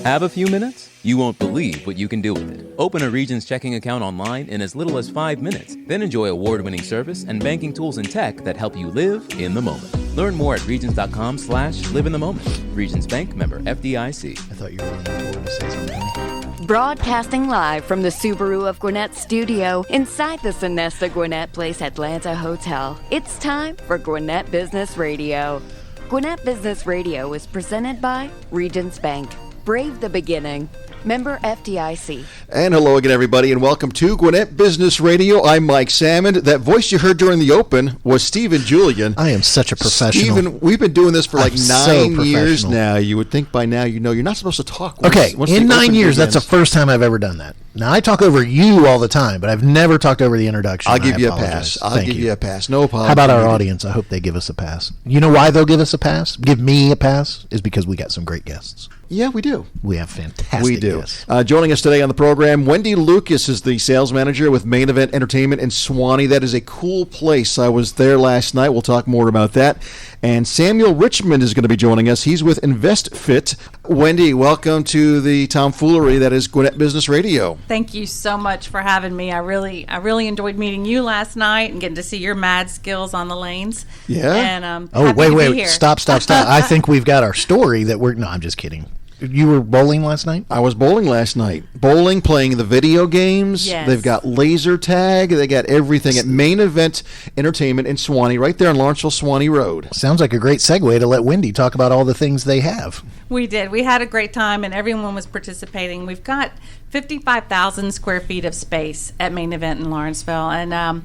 Have a few minutes? You won't believe what you can do with it. Open a Regions checking account online in as little as 5 minutes. Then enjoy award-winning service and banking tools and tech that help you live in the moment. Learn more at regions.com/live in the moment. Regions Bank, member FDIC. I thought you were leaning forward to say something. Broadcasting live from the Subaru of Gwinnett studio inside the Sonesta Gwinnett Place Atlanta Hotel. It's time for Gwinnett Business Radio. Gwinnett Business Radio is presented by Regions Bank. Brave the beginning. Member FDIC. And hello again, everybody, and welcome to Gwinnett Business Radio. I'm Mike Salmon. That voice you heard during the open was Stephen Julian. I am such a professional. Stephen, we've been doing this for like 9 years now. You would think by now you know you're not supposed to talk. Once in 9 years, that's the first time I've ever done that. Now, I talk over you all the time, but I've never talked over the introduction. I'll give you a pass. I'll give you a pass. No apology. How about our audience? I hope they give us a pass. You know why they'll give us a pass? Give me a pass? Is because we got some great guests. Yeah, we do. We have fantastic guests. Joining us today on the program, Wendi Lucas is the sales manager with Main Event Entertainment in Suwanee. That is a cool place. I was there last night. We'll talk more about that. And Samuel Richmond is going to be joining us. He's with Nvestfit. Wendi, welcome to the tomfoolery that is Gwinnett Business Radio. Thank you so much for having me. I really enjoyed meeting you last night and getting to see your mad skills on the lanes. Yeah. And wait. Stop. I think we've got our story that no, I'm just kidding. You were bowling last night? I was bowling last night. Bowling, playing the video games. Yes. They've got laser tag. They got everything at Main Event Entertainment in Suwanee, right there on Lawrenceville, Suwanee Road. Sounds like a great segue to let Wendi talk about all the things they have. We did. We had a great time, and everyone was participating. We've got 55,000 square feet of space at Main Event in Lawrenceville, and a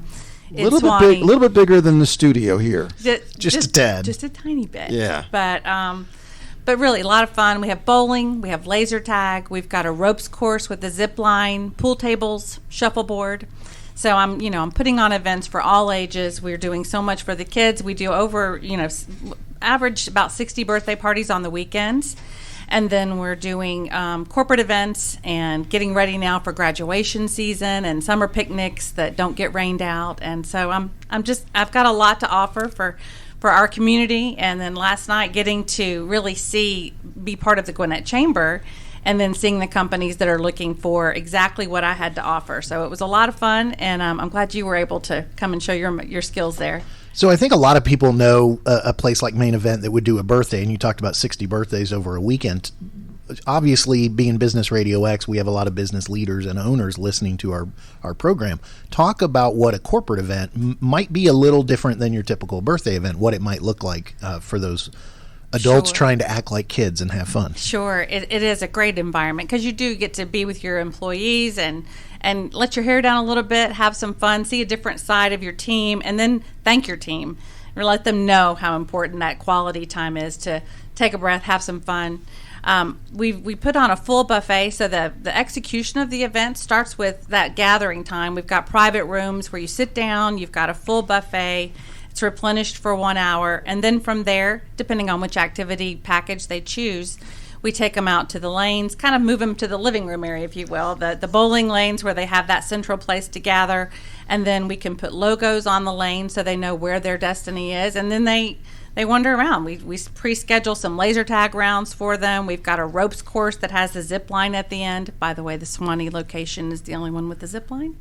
little bit bigger than the studio here. Just a tad. Just a tiny bit. Yeah. But really, a lot of fun. We have bowling, we have laser tag, we've got a ropes course with a zip line, pool tables, shuffleboard. So I'm putting on events for all ages. We're doing so much for the kids. We do over, average about 60 birthday parties on the weekends. And then we're doing corporate events and getting ready now for graduation season and summer picnics that don't get rained out. And so I've got a lot to offer for our community. And then last night getting to really be part of the Gwinnett Chamber and then seeing the companies that are looking for exactly what I had to offer. So it was a lot of fun, and I'm glad you were able to come and show your skills there. So I think a lot of people know a place like Main Event that would do a birthday, and you talked about 60 birthdays over a weekend. Obviously, being Business Radio X, we have a lot of business leaders and owners listening to our program. Talk about what a corporate event might be a little different than your typical birthday event, what it might look like for those adults trying to act like kids and have fun. Sure. It is a great environment because you do get to be with your employees and let your hair down a little bit, have some fun, see a different side of your team, and then thank your team or let them know how important that quality time is to take a breath, have some fun. We put on a full buffet, so the execution of the event starts with that gathering time. We've got private rooms where you sit down, you've got a full buffet, it's replenished for 1 hour, and then from there, depending on which activity package they choose, we take them out to the lanes, kind of move them to the living room area, if you will, the bowling lanes where they have that central place to gather, and then we can put logos on the lane so they know where their destiny is, and then they wander around. We pre-schedule some laser tag rounds for them. We've got a ropes course that has a zip line at the end. By the way, the Suwanee location is the only one with the zip line.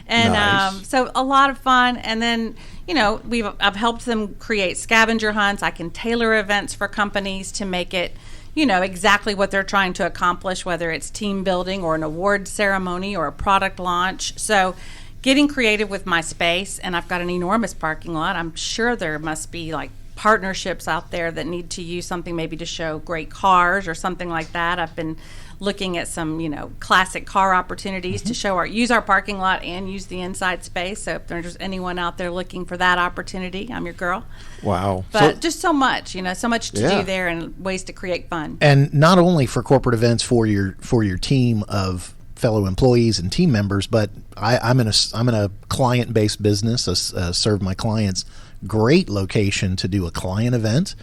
And nice. So a lot of fun. And then, I've helped them create scavenger hunts. I can tailor events for companies to make it, exactly what they're trying to accomplish, whether it's team building or an award ceremony or a product launch. So getting creative with my space, and I've got an enormous parking lot. I'm sure there must be like partnerships out there that need to use something maybe to show great cars or something like that. I've been looking at some, classic car opportunities to use our parking lot and use the inside space. So if there's anyone out there looking for that opportunity, I'm your girl. Wow. But just so much, so much to do there and ways to create fun. And not only for corporate events for your team of fellow employees and team members, but I'm in a client-based business, serve my clients. Great location to do a client event,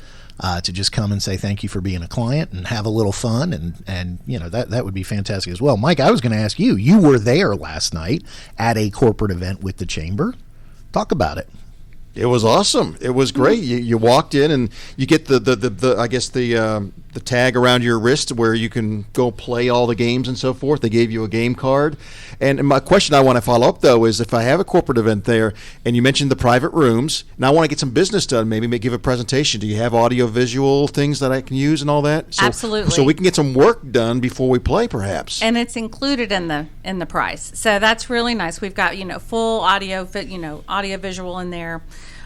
to just come and say thank you for being a client and have a little fun, and that would be fantastic as well. Mike, I was going to ask you were there last night at a corporate event with the chamber. Talk about it. It was awesome. It was great. You walked in and you get the I guess the tag around your wrist where you can go play all the games and so forth. They gave you a game card. And my question I want to follow up though is if I have a corporate event there and you mentioned the private rooms, now I want to get some business done, maybe give a presentation. Do you have audio visual things that I can use and all that? Absolutely. So we can get some work done before we play perhaps. And it's included in the price. So that's really nice. We've got, full audio visual in there.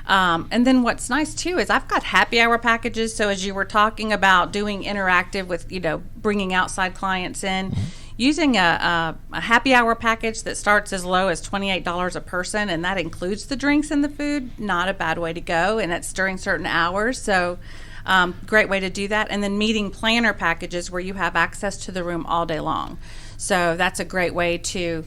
And then what's nice too is I've got happy hour packages. So as you were talking about doing interactive with, bringing outside clients in, using a happy hour package that starts as low as $28 a person, and that includes the drinks and the food, not a bad way to go. And it's during certain hours. So great way to do that. And then meeting planner packages where you have access to the room all day long. So that's a great way to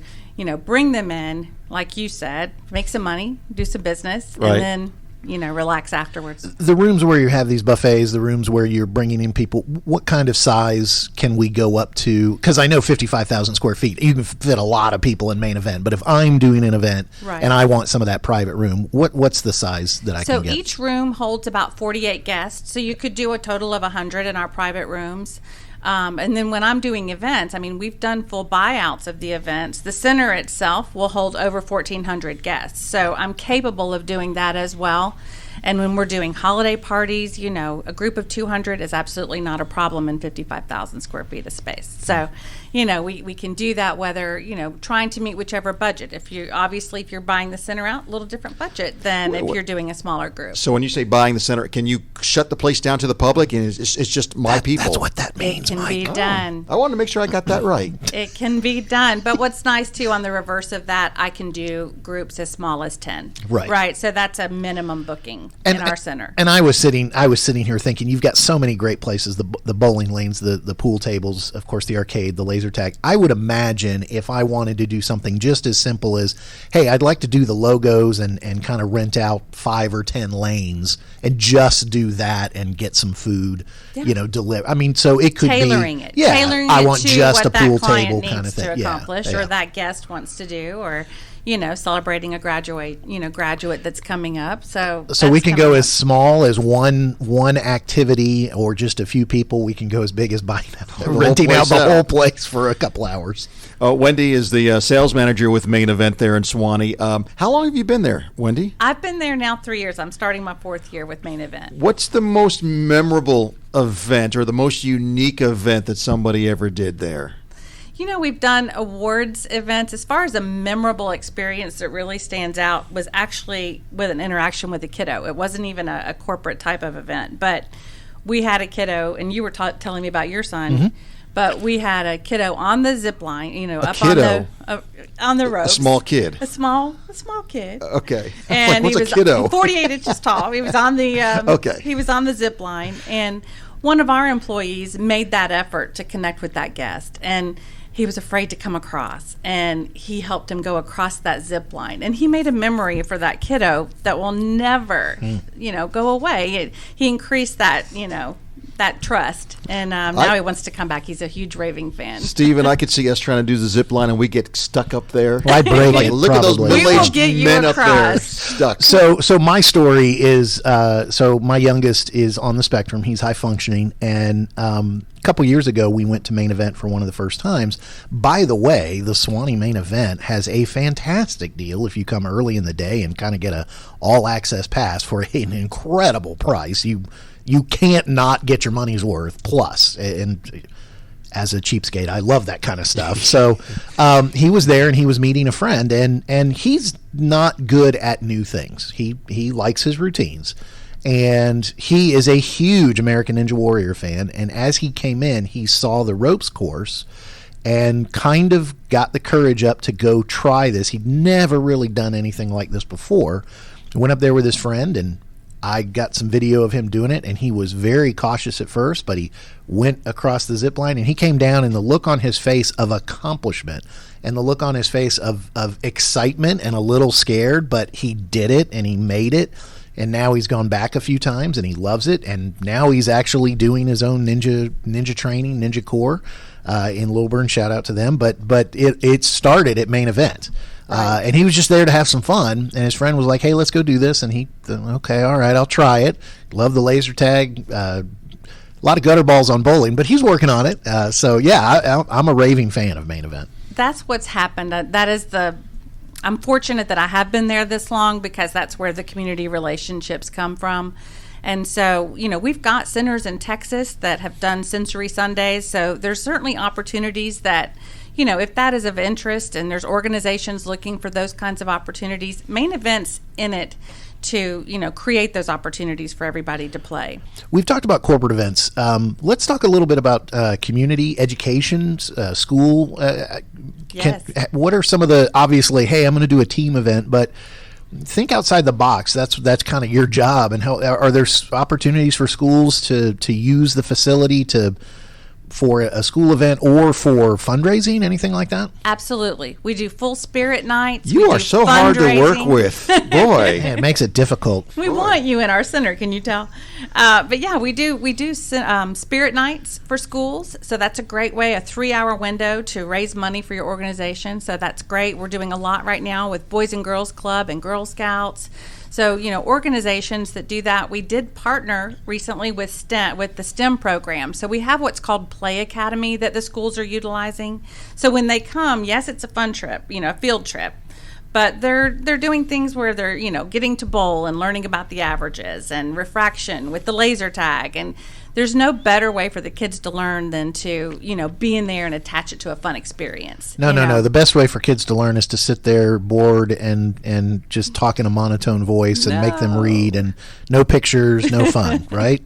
bring them in, like you said, make some money, do some business, right. And then, relax afterwards. The rooms where you have these buffets, the rooms where you're bringing in people, what kind of size can we go up to? Because I know 55,000 square feet, you can fit a lot of people in Main Event. But if I'm doing an event and I want some of that private room, what's the size that I can get? So each room holds about 48 guests. So you could do a total of 100 in our private rooms. And then when I'm doing events, we've done full buyouts of the events. The center itself will hold over 1,400 guests. So I'm capable of doing that as well. And when we're doing holiday parties, a group of 200 is absolutely not a problem in 55,000 square feet of space. So, we can do that whether, trying to meet whichever budget. If you're buying the center out, a little different budget than if you're doing a smaller group. So when you say buying the center, can you shut the place down to the public and it's just my people? That's what that means, It can be done. I wanted to make sure I got that right. It can be done. But what's nice, too, on the reverse of that, I can do groups as small as 10. Right. So that's a minimum booking in our center. And I was sitting here thinking, you've got so many great places, the bowling lanes, the pool tables, of course, the arcade, the laser tag. I would imagine if I wanted to do something just as simple as, hey, I'd like to do the logos and kind of rent out 5 or 10 lanes and just do that and get some food, deliver. So it could tailoring be it. Yeah, Tailoring I it want to just what a pool that client table needs kind of thing to accomplish, or that guest wants to do, or celebrating a graduate that's coming up. So we can go as small as one activity or just a few people. We can go as big as renting out the whole place for a couple hours. Wendi is the sales manager with Main Event there in Suwanee. How long have you been there, Wendi? I've been there now 3 years. I'm starting my 4th year with Main Event. What's the most memorable event or the most unique event that somebody ever did there? We've done awards events. As far as a memorable experience that really stands out was actually with an interaction with a kiddo. It wasn't even a corporate type of event, but we had a kiddo, and you were telling me about your son, but we had a kiddo on the zip line, on the ropes. A small kid. A small kid. Okay. And what's he was a kiddo? 48 inches tall. He was on the He was on the zip line, and one of our employees made that effort to connect with that guest, and he was afraid to come across, and he helped him go across that zip line, and he made a memory for that kiddo that will never, go away. He increased that, that trust, and now he wants to come back. He's a huge raving fan. Steve and I could see us trying to do the zip line, and we get stuck up there. Well, I'd break it, look at those middle-aged men up there stuck. So my story is, my youngest is on the spectrum. He's high functioning, and a couple years ago, we went to Main Event for one of the first times. By the way, the Suwanee Main Event has a fantastic deal if you come early in the day and kind of get a all-access pass for an incredible price. You can't not get your money's worth plus. And as a cheapskate, I love that kind of stuff. So he was there and he was meeting a friend, and he's not good at new things. He likes his routines. And he is a huge American Ninja Warrior fan. And as he came in, he saw the ropes course and kind of got the courage up to go try this. He'd never really done anything like this before. Went up there with his friend, and I got some video of him doing it, and he was very cautious at first, but he went across the zip line, and he came down, and the look on his face of accomplishment and the look on his face of excitement and a little scared, but he did it and he made it. And now he's gone back a few times and he loves it. And now he's actually doing his own ninja training, Ninja Core in Lilburn. Shout out to them. But it started at Main Event. And he was just there to have some fun. And his friend was like, "Hey, let's go do this." And he, okay, all right, I'll try it. Love the laser tag. A lot of gutter balls on bowling, but he's working on it. So yeah, I'm a raving fan of Main Event. That's what's happened. I'm fortunate that I have been there this long, because that's where the community relationships come from. And so, we've got centers in Texas that have done Sensory Sundays. So there's certainly opportunities that, if that is of interest, and there's organizations looking for those kinds of opportunities, Main Event's in it to, create those opportunities for everybody to play. We've talked about corporate events. Let's talk a little bit about community education, school. Yes. What are some of the, obviously, hey, I'm going to do a team event, but think outside the box. That's kind of your job. And how are there opportunities for schools to use the facility for a school event or for fundraising, anything like that? Absolutely. We do full spirit nights. You are so hard to work with. Boy. It makes it difficult. We want you in our center, can you tell? But yeah, we do spirit nights for schools. So that's a great way, a 3-hour window to raise money for your organization. So that's great. We're doing a lot right now with Boys and Girls Club and Girl Scouts. So, organizations that do that. We did partner recently with the STEM program. So we have what's called Play Academy that the schools are utilizing. So when they come, yes, it's a fun trip, a field trip. But they're doing things where they're, getting to bowl and learning about the averages and refraction with the laser tag. And there's no better way for the kids to learn than to, be in there and attach it to a fun experience. No. The best way for kids to learn is to sit there bored and just talk in a monotone voice and make them read, and no pictures, no fun, right?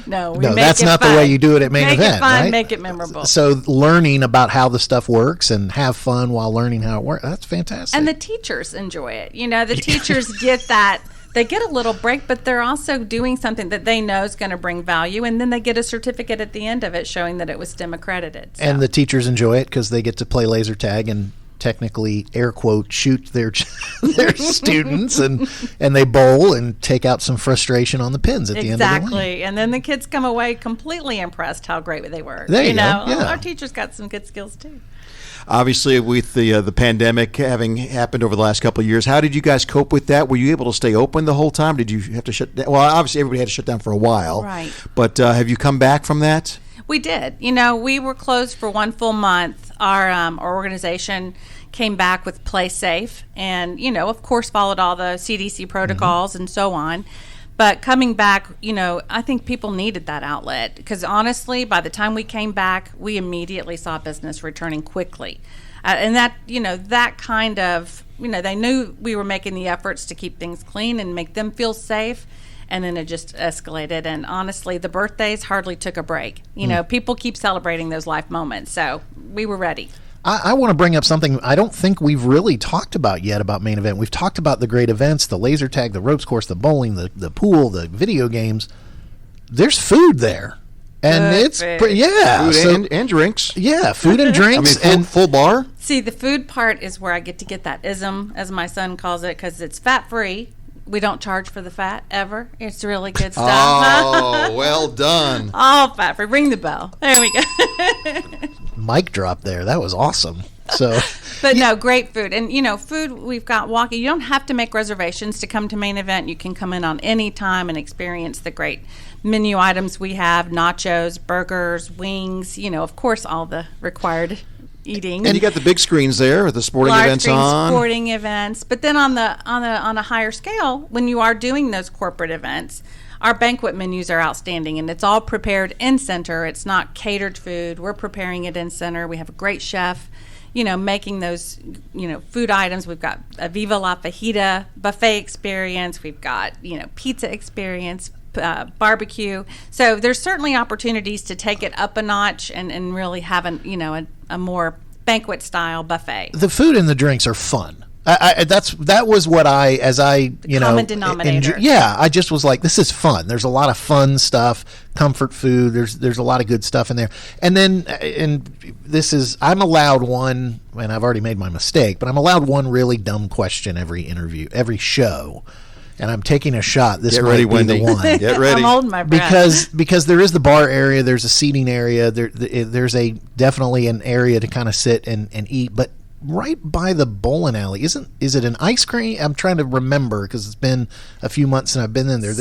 No, that's not fun. the way you do it at Main Event, Make it fun, right? make it memorable. So learning about how the stuff works and have fun while learning how it works, that's fantastic. And the teachers enjoy it. The teachers get that. They get a little break, but they're also doing something that they know is going to bring value, and then they get a certificate at the end of it showing that it was STEM accredited. So. And the teachers enjoy it because they get to play laser tag and technically, air quote, shoot their students, and they bowl and take out some frustration on the pins at the end of the lane. Exactly. And then the kids come away completely impressed how great they were. There you go. Yeah. Our teachers got some good skills too. Obviously, with the pandemic having happened over the last couple of years, how did you guys cope with that? Were you able to stay open the whole time? Did you have to shut down? Well, obviously, everybody had to shut down for a while. Right. But have you come back from that? We did. We were closed for 1 full month. Our organization came back with Play Safe and, of course, followed all the CDC protocols and so on. But coming back, I think people needed that outlet because honestly, by the time we came back, we immediately saw business returning quickly. And that, that kind of, they knew we were making the efforts to keep things clean and make them feel safe. And then it just escalated. And honestly, the birthdays hardly took a break. People keep celebrating those life moments. So we were ready. I want to bring up something I don't think we've really talked about yet about Main Event. We've talked about the great events, the laser tag, the ropes course, the bowling, the pool, the video games. There's food there. And it's food and drinks. Yeah, food and drinks. and full bar. See, the food part is where I get to get that ism, as my son calls it, because it's fat-free. We don't charge for the fat, ever. It's really good stuff. Oh, well done. All fat-free. Ring the bell. There we go. Mic drop there. That was awesome. So, but no, great food. And, food, we've got walking. You don't have to make reservations to come to Main Event. You can come in on any time and experience the great menu items we have, nachos, burgers, wings, of course, all the required eating. And you got the big screens there with the sporting events on. Sporting events. But then on a higher scale, when you are doing those corporate events, our banquet menus are outstanding, and it's all prepared in center. It's not catered food. We're preparing it in center. We have a great chef, making those, food items. We've got a Viva La Fajita buffet experience. We've got, pizza experience, barbecue. So there's certainly opportunities to take it up a notch and really have a more banquet style buffet. The food and the drinks are fun. That was what common denominator. I just was like, this is fun. There's a lot of fun stuff, comfort food. There's a lot of good stuff in there. And then, I'm allowed one, and I've already made my mistake, but I'm allowed one really dumb question every interview, every show. And I'm taking a shot. This might be Wendi. The one. Get ready. I'm holding my breath. Because there is the bar area, there's a seating area, there's definitely an area to kind of sit and eat, but right by the bowling alley. Is it an ice cream? I'm trying to remember because it's been a few months since I've been in there.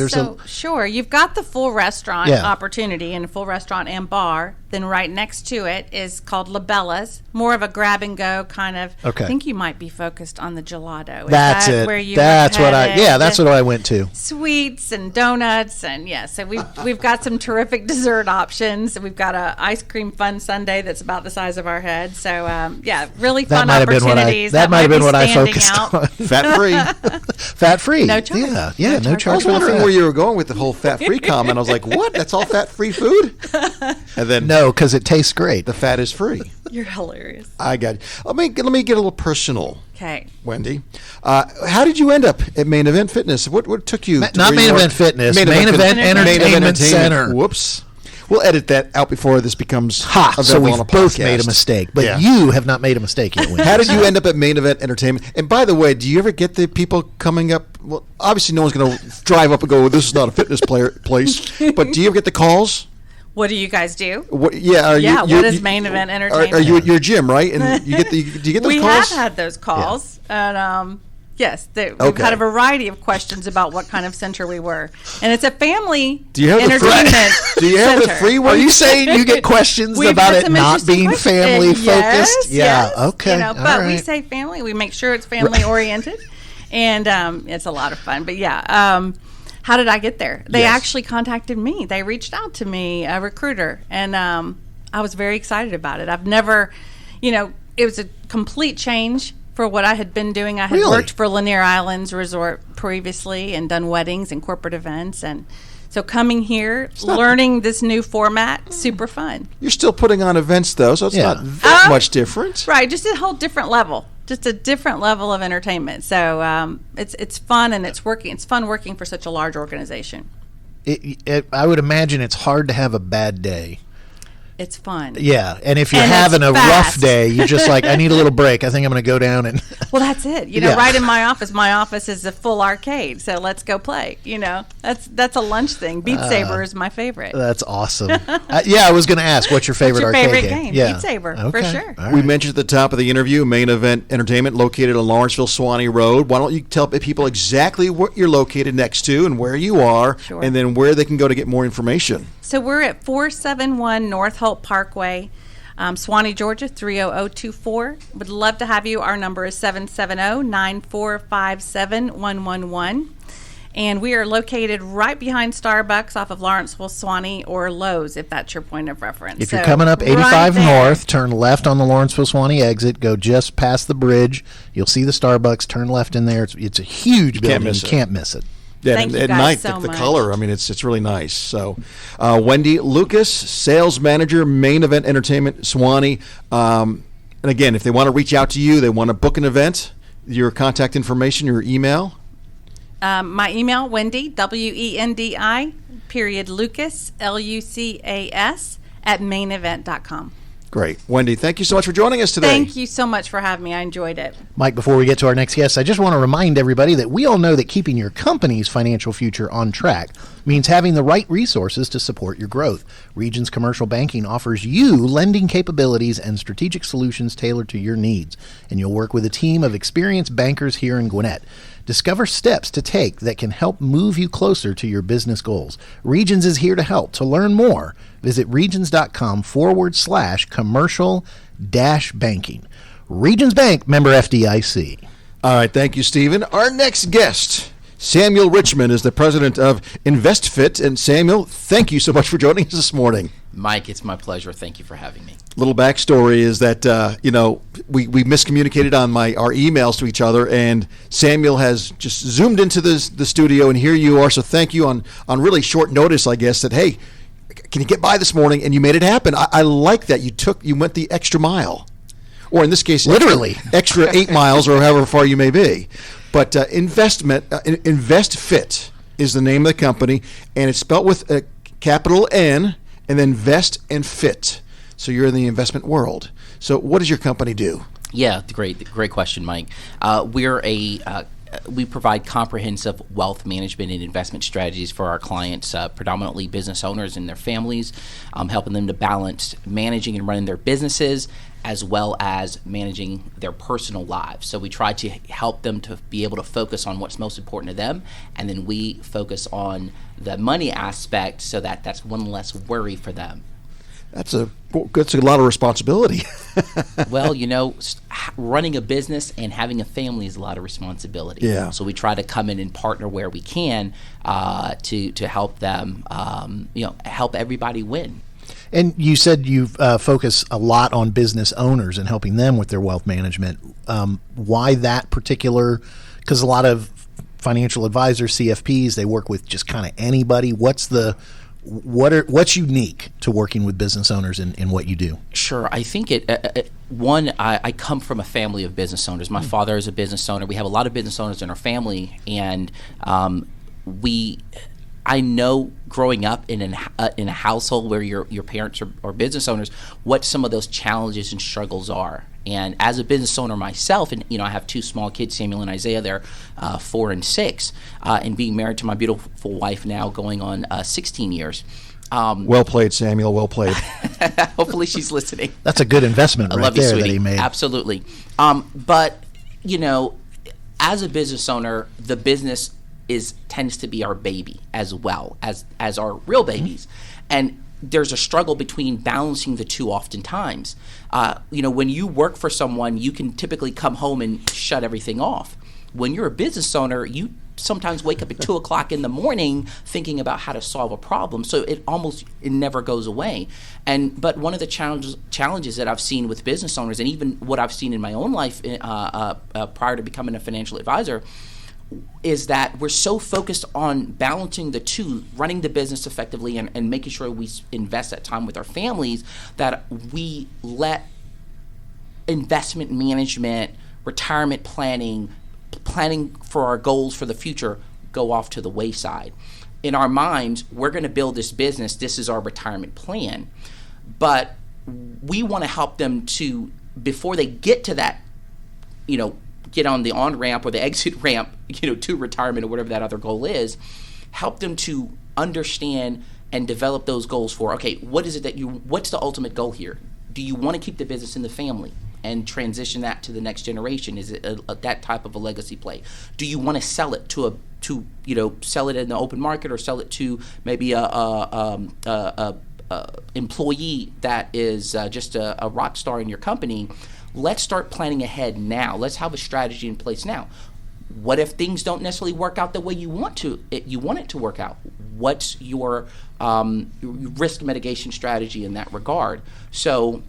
Sure. You've got the full restaurant opportunity and a full restaurant and bar. Then right next to it is called La Bella's, more of a grab and go kind of. Okay. I think you might be focused on the gelato. Is that's that it. Where you that's what I. Yeah, that's what I went to. Sweets and donuts and so we've got some terrific dessert options. We've got a ice cream fun sundae that's about the size of our head. So really fun opportunities. That might have been what I focused on. Fat free. Fat free. No charge. Yeah, no charge. I was wondering where you were going with the whole fat free comment. I was like, what? That's all fat free food? And then no, because it tastes great. The fat is free. You're hilarious. I got you. Let me get a little personal. Okay. Wendy, how did you end up at Main Event Fitness? What took you? Not Main Event Fitness. Main Event Entertainment Center. Whoops. We'll edit that out before this becomes so we've both made a mistake, but you have not made a mistake yet. How did you end up at Main Event Entertainment? And by the way, do you ever get the people coming up? Well, obviously, no one's going to drive up and go, "This is not a fitness place." But do you ever get the calls? What do you guys do? What is Main Event Entertainment? Are you at your gym, right? And do you get those calls? We have had those calls, and yes, we've had a variety of questions about what kind of center we were, and it's a family entertainment. Do you have the free one? Are you saying you get questions about it not being family focused? Yes. Okay. But we say family. We make sure it's family oriented, and it's a lot of fun. But how did I get there? They actually contacted me. They reached out to me, a recruiter, and I was very excited about it. I've never, it was a complete change for what I had been doing. I had worked for Lanier Islands Resort previously and done weddings and corporate events, and so coming here, learning this new format, super fun. You're still putting on events though, so it's not that much different. Right, just a whole different level. Just a different level of entertainment. So it's fun and it's working. It's fun working for such a large organization. I would imagine it's hard to have a bad day. It's fun. Yeah, and if you're having a rough day, you're just like, I need a little break. I think I'm going to go down and. Well, that's it. Right in my office is a full arcade, so let's go play. That's a lunch thing. Beat Saber is my favorite. That's awesome. I was going to ask, what's your favorite arcade game? Yeah. Beat Saber, for sure. Right. We mentioned at the top of the interview, Main Event Entertainment, located on Lawrenceville, Suwanee Road. Why don't you tell people exactly what you're located next to and where you are, and then where they can go to get more information? So we're at 471 North Hope Parkway, Suwanee, Georgia, 30024. Would love to have you. Our number is 770-9457-111. And we are located right behind Starbucks off of Lawrenceville, Suwanee, or Lowe's, if that's your point of reference. If you're coming up 85 North, turn left on the Lawrenceville, Suwanee exit, go just past the bridge. You'll see the Starbucks, turn left in there. It's a huge building. You can't miss it. Yeah, Thank you at guys night, so the much. color, it's really nice. So, Wendi Lucas, sales manager, Main Event Entertainment, Suwanee. And again, if they want to reach out to you, they want to book an event, your contact information, your email. My email, Wendi, WENDI, Lucas, LUCAS, @mainevent.com. Great. Wendi, thank you so much for joining us today. Thank you so much for having me. I enjoyed it. Mike, before we get to our next guest, I just want to remind everybody that we all know that keeping your company's financial future on track means having the right resources to support your growth. Regions Commercial Banking offers you lending capabilities and strategic solutions tailored to your needs, and you'll work with a team of experienced bankers here in Gwinnett. Discover steps to take that can help move you closer to your business goals. Regions is here to help. To learn more, visit regions.com/commercial-banking. Regions Bank, member FDIC. All right, thank you, Stephen. Our next guest, Samuel Richmond, is the president of Nvestfit. And Samuel, thank you so much for joining us this morning. Mike, it's my pleasure. Thank you for having me. Little backstory is that we miscommunicated on our emails to each other, and Samuel has just zoomed into the studio, and here you are. So thank you on really short notice, I guess, that hey, can you get by this morning? And you made it happen. I like that you went the extra mile, or in this case, literally extra 8 miles, or however far you may be. But Nvestfit is the name of the company, and it's spelled with a capital N, and then Vest and Fit. So you're in the investment world. So what does your company do? Yeah, great question, Mike. We're a we provide comprehensive wealth management and investment strategies for our clients, predominantly business owners and their families, helping them to balance managing and running their businesses as well as managing their personal lives. So we try to help them to be able to focus on what's most important to them, and then we focus on the money aspect so that that's one less worry for them. That's a lot of responsibility. Well, running a business and having a family is a lot of responsibility. Yeah. So we try to come in and partner where we can to help them, help everybody win. And you said you focus a lot on business owners and helping them with their wealth management. Why that particular? Because a lot of financial advisors, CFPs, they work with just kind of anybody. What's unique to working with business owners in what you do? Sure. I think I come from a family of business owners. My father is a business owner. We have a lot of business owners in our family, and I know growing up in a household where your parents are business owners, what some of those challenges and struggles are. And as a business owner myself, and I have two small kids, Samuel and Isaiah, they're 4 and 6, and being married to my beautiful wife now going on 16 years. Well played, Samuel. Well played. Hopefully she's listening. That's a good investment right there sweetie. that he made. Absolutely. But, as a business owner, the business tends to be our baby as well as our real babies. And there's a struggle between balancing the two oftentimes. When you work for someone, you can typically come home and shut everything off. When you're a business owner, you sometimes wake up at 2 o'clock in the morning thinking about how to solve a problem. So it never goes away. But one of the challenges that I've seen with business owners, and even what I've seen in my own life prior to becoming a financial advisor, is that we're so focused on balancing the two, running the business effectively and making sure we invest that time with our families, that we let investment management, retirement planning for our goals for the future go off to the wayside. In our minds, we're going to build this business. This is our retirement plan. But we want to help them to, before they get to that, get on the on-ramp or the exit ramp, to retirement or whatever that other goal is, help them to understand and develop those goals for, okay, what's the ultimate goal here? Do you want to keep the business in the family and transition that to the next generation? Is it that type of a legacy play? Do you want to sell it sell it in the open market, or sell it to maybe a employee that is just a rock star in your company? Let's start planning ahead now. Let's have a strategy in place now. What if things don't necessarily work out the way you want it to work out? What's your risk mitigation strategy in that regard? So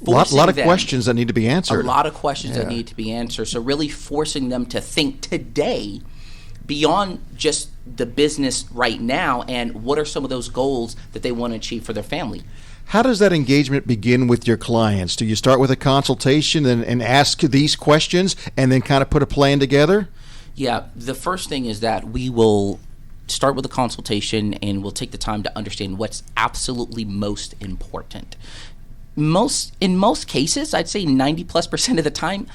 a lot of questions that need to be answered. A lot of questions that need to be answered. So really forcing them to think today beyond just the business right now, and what are some of those goals that they want to achieve for their family. How does that engagement begin with your clients? Do you start with a consultation and ask these questions and then kind of put a plan together? Yeah, the first thing is that we will start with a consultation, and we'll take the time to understand what's absolutely most important. In most cases, I'd say 90+% of the time,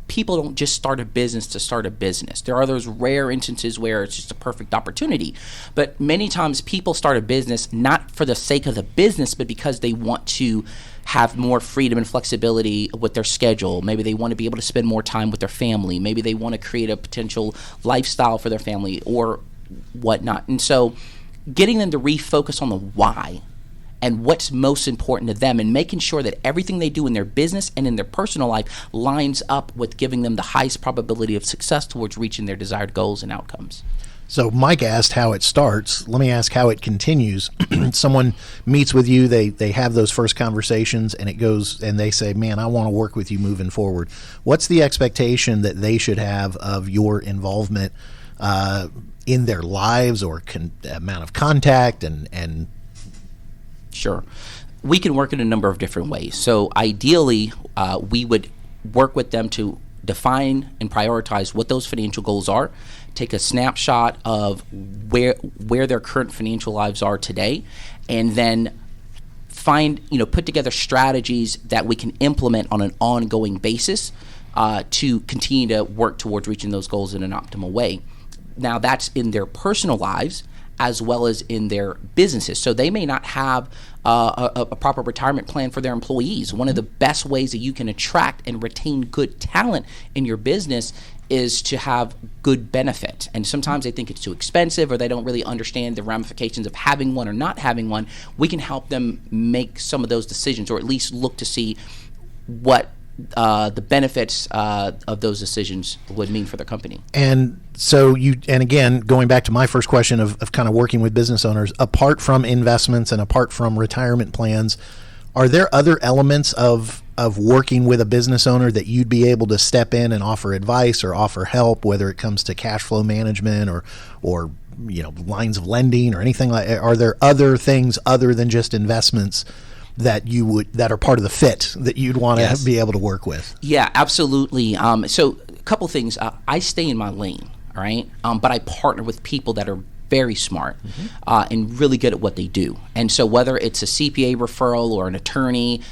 people don't just start a business to start a business. There are those rare instances where it's just a perfect opportunity. But many times people start a business not for the sake of the business, but because they want to have more freedom and flexibility with their schedule. Maybe they want to be able to spend more time with their family. Maybe they want to create a potential lifestyle for their family or whatnot. And so getting them to refocus on the why and what's most important to them, and making sure that everything they do in their business and in their personal life lines up with giving them the highest probability of success towards reaching their desired goals and outcomes. So Mike asked how it starts. Let me ask how it continues. Someone meets with you, they have those first conversations, and it goes, and they say, man, I want to work with you moving forward. What's the expectation that they should have of your involvement in their lives, or amount of contact and Sure. We can work in a number of different ways. So ideally, we would work with them to define and prioritize what those financial goals are, take a snapshot of where their current financial lives are today, and then put together strategies that we can implement on an ongoing basis to continue to work towards reaching those goals in an optimal way. Now, that's in their personal lives as well as in their businesses. So they may not have a proper retirement plan for their employees. One of the best ways that you can attract and retain good talent in your business is to have good benefit. And sometimes they think it's too expensive, or they don't really understand the ramifications of having one or not having one. We can help them make some of those decisions, or at least look to see what the benefits of those decisions would mean for their company. And so and again, going back to my first question of kind of working with business owners, apart from investments and apart from retirement plans, are there other elements of working with a business owner that you'd be able to step in and offer advice or offer help, whether it comes to cash flow management or lines of lending or anything like that? Are there other things other than just investments that are part of the fit that you'd want to be able to work with? Yeah, absolutely. So a couple things. I stay in my lane, all right? But I partner with people that are very smart and really good at what they do. And so whether it's a CPA referral or an attorney,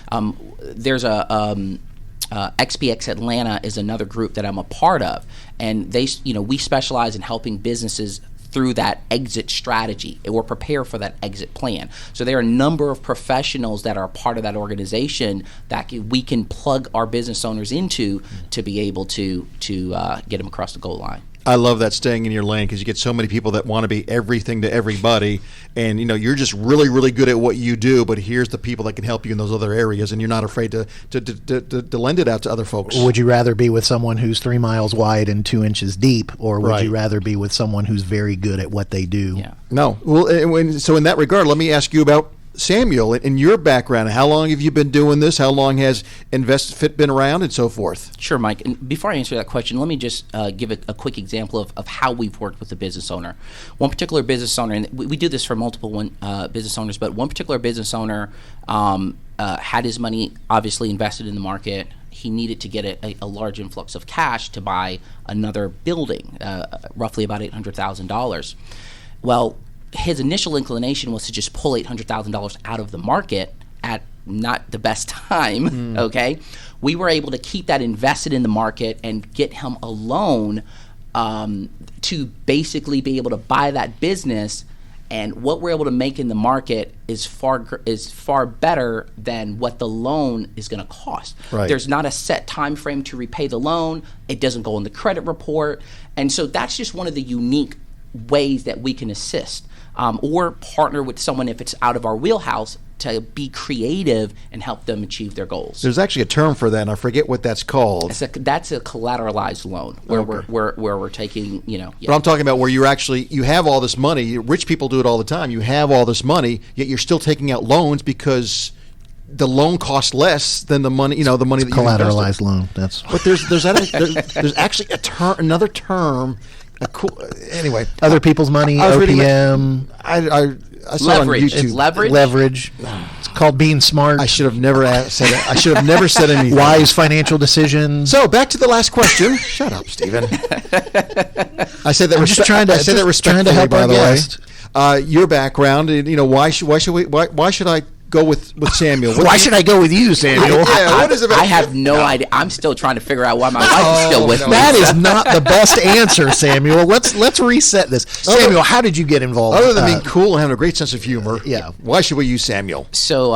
there's XPX Atlanta is another group that I'm a part of. And we specialize in helping businesses through that exit strategy or prepare for that exit plan. So there are a number of professionals that are part of that organization that we can plug our business owners into to be able to get them across the goal line. I love that, staying in your lane, because you get so many people that want to be everything to everybody, and you're just really, really good at what you do, but here's the people that can help you in those other areas, and you're not afraid to lend it out to other folks. Would you rather be with someone who's 3 miles wide and 2 inches deep, or would you rather be with someone who's very good at what they do? Yeah. No. Well, so in that regard, let me ask you about Samuel, in your background. How long have you been doing this? How long has Nvestfit been around, and so forth? Sure, Mike. And before I answer that question, let me just give a quick example of how we've worked with the business owner. One particular business owner, and we do this for multiple business owners, but one particular business owner had his money obviously invested in the market. He needed to get a large influx of cash to buy another building, roughly about $800,000. Well, his initial inclination was to just pull $800,000 out of the market at not the best time, okay? We were able to keep that invested in the market and get him a loan to basically be able to buy that business, and what we're able to make in the market is far better than what the loan is going to cost. Right. There's not a set time frame to repay the loan. It doesn't go in the credit report. And so that's just one of the unique ways that we can assist. Or partner with someone if it's out of our wheelhouse to be creative and help them achieve their goals. There's actually a term for that, and I forget what that's called. That's a collateralized loan where we're taking, But I'm talking about where you have all this money. Rich people do it all the time. You have all this money, yet you're still taking out loans because the loan costs less than the money. The money that you collateralized loan. That's. But there's actually another term. Anyway, other people's money, OPM. I saw leverage. on YouTube. It's leverage. Leverage. It's called being smart. I should have never said it. I should have never said anything. Wise financial decisions. So back to the last question. Shut up, Stephen. I said that. I'm just trying to help by our the guest. way. Your background. Why should I go with Samuel? Why should I go with you, Samuel? What is it about? I have no idea. I'm still trying to figure out why my wife is still with me. That is not the best answer, Samuel. Let's reset this. Samuel, how did you get involved? Other than being cool and having a great sense of humor, yeah. Why should we use Samuel? So,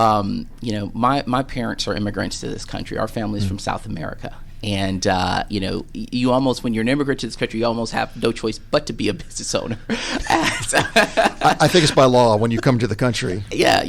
my parents are immigrants to this country. Our family's from South America. And, you almost, when you're an immigrant to this country, you almost have no choice but to be a business owner. I think it's by law when you come to the country. Yeah,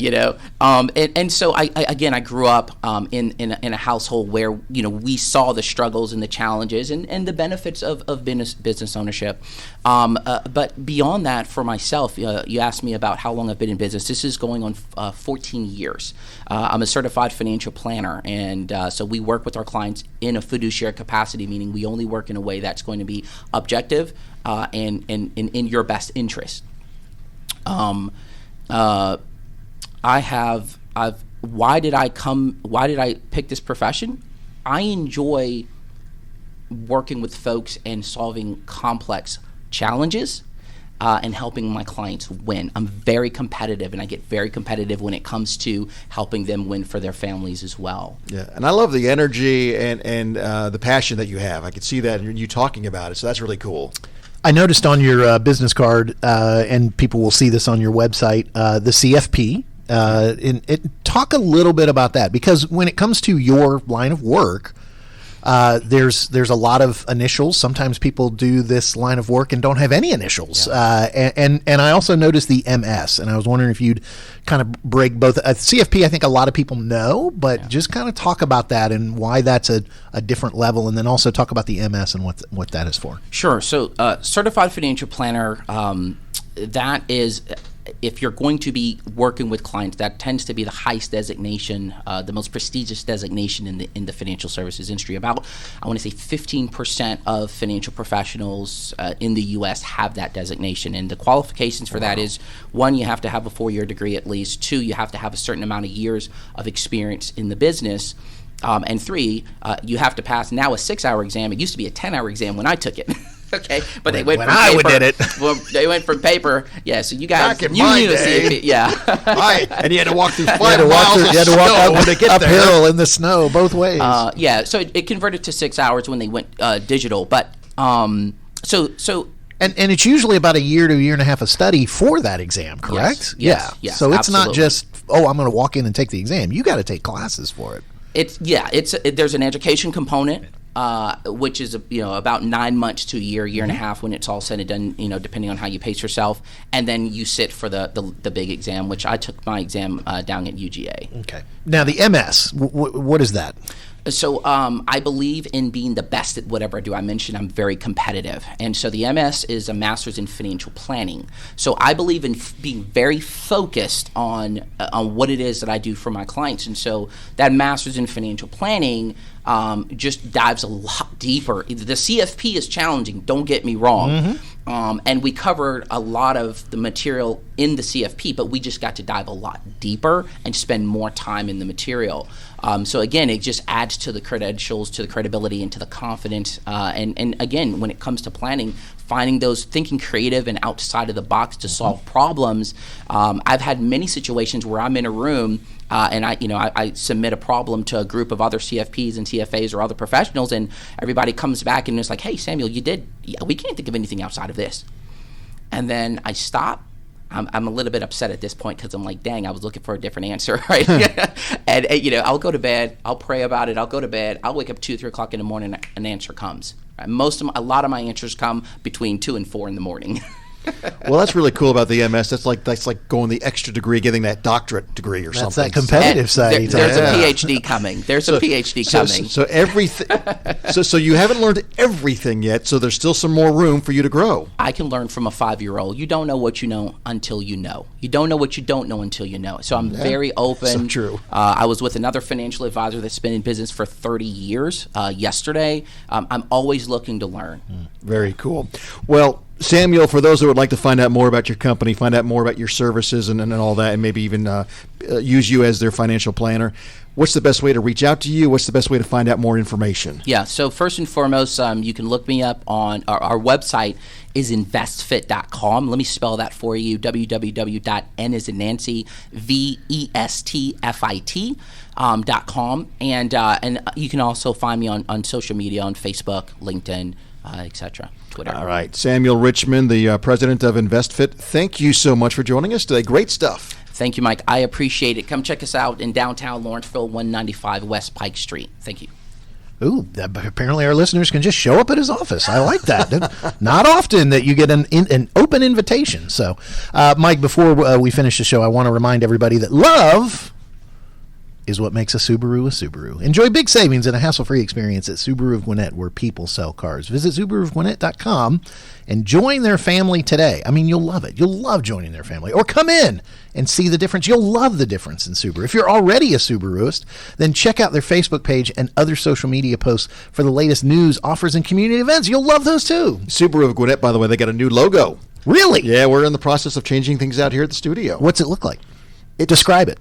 and so I grew up in a household where, we saw the struggles and the challenges and the benefits of business ownership. But beyond that, for myself, you asked me about how long I've been in business. This is going on 14 years. I'm a certified financial planner, and so we work with our clients in a fiduciary capacity, meaning we only work in a way that's going to be objective and in your best interest. Why did I pick this profession? I enjoy working with folks and solving complex challenges. and helping my clients win. I'm very competitive, and I get very competitive when it comes to helping them win for their families as well. Yeah, and I love the energy and the passion that you have. I can see that in you talking about it, so that's really cool. I noticed on your business card, and people will see this on your website, the CFP. Talk a little bit about that, because when it comes to your line of work, there's a lot of initials. Sometimes people do this line of work and don't have any initials. And I also noticed the MS, and I was wondering if you'd kind of break both. CFP, I think a lot of people know, but just kind of talk about that and why that's a different level, and then also talk about the MS and what that is for. Sure. So Certified Financial Planner, that is... If you're going to be working with clients, that tends to be the highest designation, the most prestigious designation in the financial services industry. About, I want to say, 15% of financial professionals in the U.S. have that designation. And the qualifications for that is, 1, you have to have a 4-year degree at least. 2, you have to have a certain amount of years of experience in the business. And 3, you have to pass now a 6-hour exam. It used to be a 10-hour exam when I took it. Okay, but they went when from I paper. did it. Well, they went from paper. Yeah, so you guys, Back in you my need to day. see it. Yeah. And you had to walk through 5 You had to walk, miles of you had to walk snow to get there. uphill in the snow both ways. Yeah, so it converted to 6 hours when they went digital. But so And it's usually about a year to a year and a half of study for that exam, correct? Yes, So it's not absolutely. just, I'm going to walk in and take the exam. You got to take classes for it. there's an education component, which is about 9 months to a year and a half when it's all said and done. Depending on how you pace yourself, and then you sit for the big exam, which I took my exam down at UGA. Okay. Now the MS, what is that? So I believe in being the best at whatever I do. I mentioned I'm very competitive. And so the MS is a Master's in Financial Planning. So I believe in being very focused on what it is that I do for my clients. And so that Master's in Financial Planning just dives a lot deeper. The CFP is challenging, don't get me wrong. Mm-hmm. And we covered a lot of the material in the CFP, but we just got to dive a lot deeper and spend more time in the material. So again, it just adds to the credentials, to the credibility, and to the confidence. And again, when it comes to planning, finding those, thinking creative and outside of the box to solve problems. I've had many situations where I'm in a room and I submit a problem to a group of other CFPs and CFAs or other professionals, and everybody comes back and it's like, "Hey, Samuel, we can't think of anything outside of this." And then I stop. I'm a little bit upset at this point because I'm like, dang, I was looking for a different answer, right? and I'll go to bed, I'll pray about it, I'll go to bed, I'll wake up 2 or 3 o'clock in the morning, and an answer comes. Right? A lot of my answers come between 2 and 4 in the morning. Well, that's really cool about the MS. That's like going the extra degree, getting that doctorate degree or something. That's that competitive side. There's a PhD coming. There's a PhD coming. So everything. so you haven't learned everything yet. So there's still some more room for you to grow. I can learn from a 5-year-old. You don't know what you know until you know. You don't know what you don't know until you know. So I'm very open. So true. I was with another financial advisor that's been in business for 30 years yesterday. I'm always looking to learn. Very cool. Well, Samuel, for those that would like to find out more about your company, find out more about your services and all that, and maybe even use you as their financial planner, what's the best way to reach out to you? What's the best way to find out more information? Yeah, so first and foremost, you can look me up on our website is Nvestfit.com. Let me spell that for you, www.n as in Nancy, VESTFIT.com. And you can also find me on social media, on Facebook, LinkedIn, etc. Twitter. All right. Samuel Richmond, the president of Nvestfit, thank you so much for joining us today. Great stuff. Thank you, Mike. I appreciate it. Come check us out in downtown Lawrenceville, 195 West Pike Street. Thank you. Ooh, apparently our listeners can just show up at his office. I like that. Not often that you get an open invitation. So, Mike, before we finish the show, I want to remind everybody that love is what makes a Subaru a Subaru. Enjoy big savings and a hassle-free experience at Subaru of Gwinnett, where people sell cars. Visit SubaruofGwinnett.com and join their family today. I mean, you'll love it. You'll love joining their family. Or come in and see the difference. You'll love the difference in Subaru. If you're already a Subaruist, then check out their Facebook page and other social media posts for the latest news, offers, and community events. You'll love those too. Subaru of Gwinnett, by the way, they got a new logo. Really? Yeah, we're in the process of changing things out here at the studio. What's it look like? Describe it.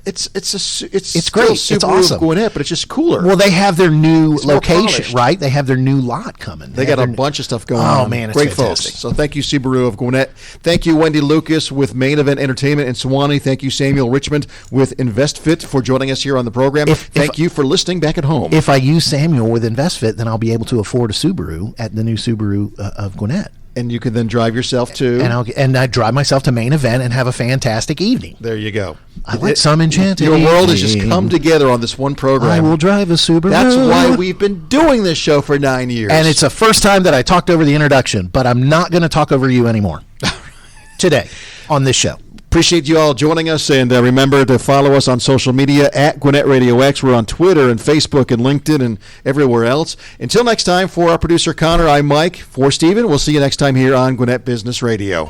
It's It's still great. It's Subaru awesome. of Gwinnett, but it's just cooler. Well, they have their new It's more location, polished. right? They have their new lot coming. They got a bunch of stuff going Oh, on. man, it's Great fantastic. folks. So thank you, Subaru of Gwinnett. Thank you, Wendi Lucas with Main Event Entertainment in Suwanee. Thank you, Samuel Richmond with Nvestfit for joining us here on the program. Thank you for listening back at home. If I use Samuel with Nvestfit, then I'll be able to afford a Subaru at the new Subaru of Gwinnett. And you can then drive yourself to... And I drive myself to Main Event and have a fantastic evening. There you go. I like some enchanted Your world has just evening. come together on this one program. I will drive a Subaru. That's why we've been doing this show for 9 years. And it's the first time that I talked over the introduction, but I'm not going to talk over you anymore today on this show. Appreciate you all joining us, and remember to follow us on social media at Gwinnett RadioX. We're on Twitter and Facebook and LinkedIn and everywhere else. Until next time, for our producer Connor, I'm Mike. For Stephen, we'll see you next time here on Gwinnett Business Radio.